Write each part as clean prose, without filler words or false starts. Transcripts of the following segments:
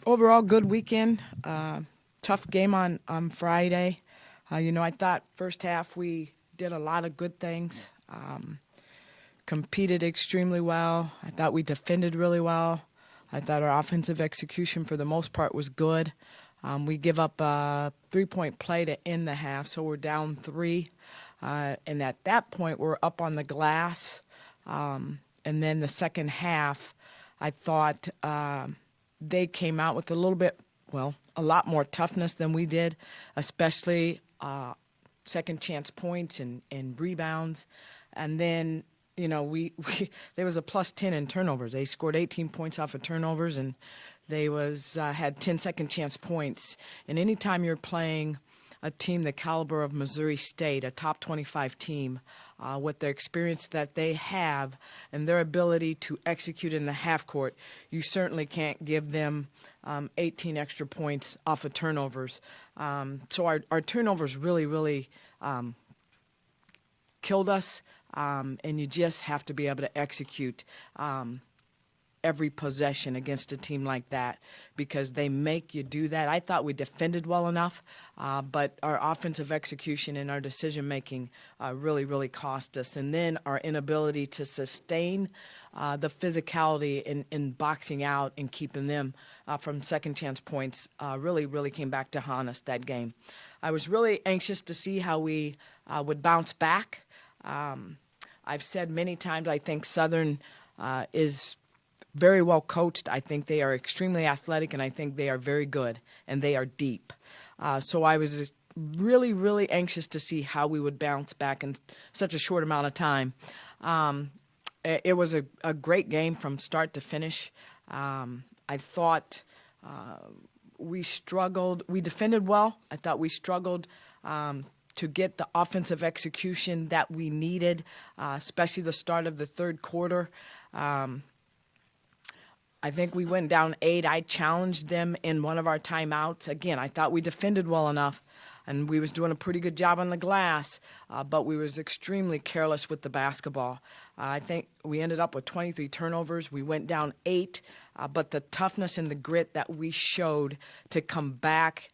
Overall, good weekend. Tough game on Friday. I thought first half we did a lot of good things. Competed extremely well. I thought we defended really well. I thought our offensive execution for the most part was good. We give up a three-point play to end the half, so we're down three. And at that point, we're up on the glass. And then the second half, I thought they came out with a lot more toughness than we did, especially second chance points and rebounds. And then, we there was a plus 10 in turnovers. They scored 18 points off of turnovers, and they had 10 second chance points. And anytime you're playing a team the caliber of Missouri State, a top 25 team, with the experience that they have and their ability to execute in the half court, you certainly can't give them 18 extra points off of turnovers. So our turnovers really killed us, and you just have to be able to execute every possession against a team like that because they make you do that. I thought we defended well enough, but our offensive execution and our decision-making really cost us. And then our inability to sustain the physicality in boxing out and keeping them from second-chance points really came back to haunt us that game. I was really anxious to see how we would bounce back. I've said many times I think Southern is very well coached. I think they are extremely athletic, and I think they are very good, and they are deep. So I was really anxious to see how we would bounce back in such a short amount of time. It was a great game from start to finish. I thought we struggled. We defended well. I thought we struggled to get the offensive execution that we needed, especially the start of the third quarter. I think we went down 8. I challenged them in one of our timeouts. Again, I thought we defended well enough, and we was doing a pretty good job on the glass, but we was extremely careless with the basketball. I think we ended up with 23 turnovers. We went down 8, but the toughness and the grit that we showed to come back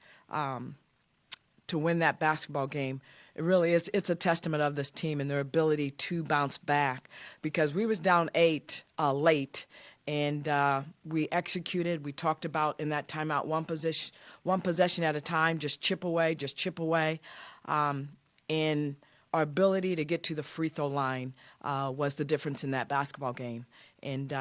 to win that basketball game, it really is. It's a testament of this team and their ability to bounce back because we was down 8 late. And we executed. We talked about in that timeout one possession at a time, just chip away. And our ability to get to the free throw line was the difference in that basketball game. And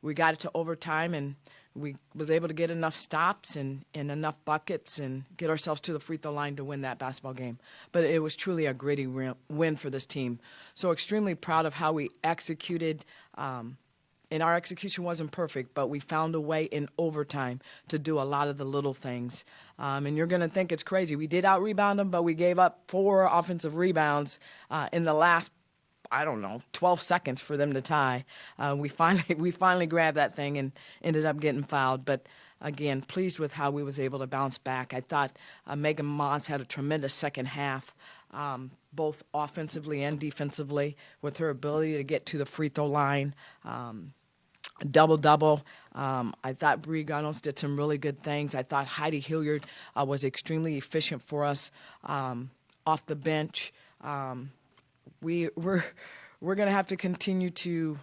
we got it to overtime, and we was able to get enough stops and enough buckets and get ourselves to the free throw line to win that basketball game. But it was truly a gritty win for this team. So extremely proud of how we executed. And our execution wasn't perfect, but we found a way in overtime to do a lot of the little things. And you're going to think it's crazy. We did out-rebound them, but we gave up 4 offensive rebounds in the last, 12 seconds for them to tie. We finally grabbed that thing and ended up getting fouled. But, again, pleased with how we was able to bounce back. I thought Megan Moss had a tremendous second half. Both offensively and defensively, with her ability to get to the free throw line. Double-double. I thought Bree Gunnels did some really good things. I thought Heidi Hilliard was extremely efficient for us off the bench. We're going to have to continue to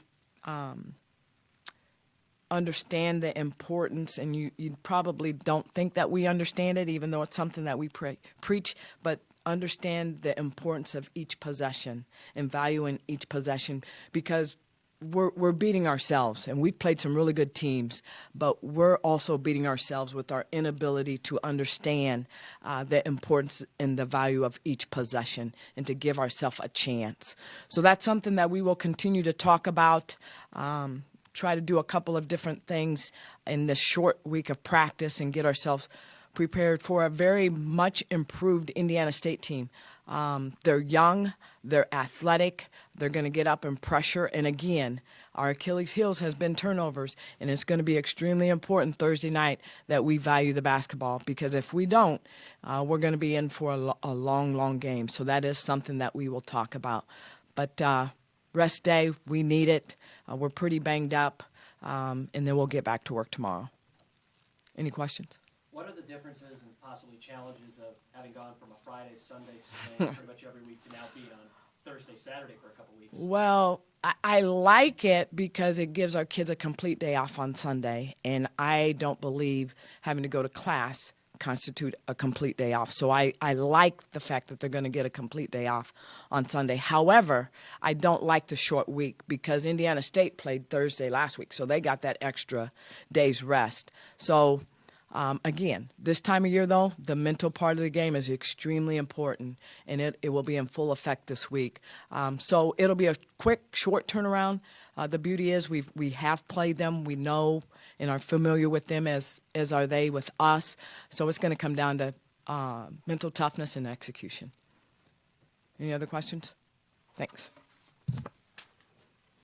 understand the importance, and you probably don't think that we understand it, even though it's something that we preach, but understand the importance of each possession and value in each possession because we're beating ourselves, and we've played some really good teams, but we're also beating ourselves with our inability to understand the importance and the value of each possession and to give ourselves a chance. So that's something that we will continue to talk about, try to do a couple of different things in this short week of practice and get ourselves prepared for a very much improved Indiana State team. They're young, they're athletic, they're going to get up and pressure. And again, our Achilles heels has been turnovers, and it's going to be extremely important Thursday night that we value the basketball because if we don't, we're going to be in for a long game. So that is something that we will talk about. But rest day, we need it. We're pretty banged up. and then we'll get back to work tomorrow. Any questions? What are the differences and possibly challenges of having gone from a Friday, Sunday swing pretty much every week to now being on Thursday, Saturday for a couple weeks? Well, I like it because it gives our kids a complete day off on Sunday, and I don't believe having to go to class constitute a complete day off. So I like the fact that they're going to get a complete day off on Sunday. However, I don't like the short week because Indiana State played Thursday last week, so they got that extra day's rest. So again, this time of year, though, the mental part of the game is extremely important, and it will be in full effect this week. So it'll be a quick, short turnaround. The beauty is we have played them. We know and are familiar with them as are they with us. So it's going to come down to mental toughness and execution. Any other questions? Thanks.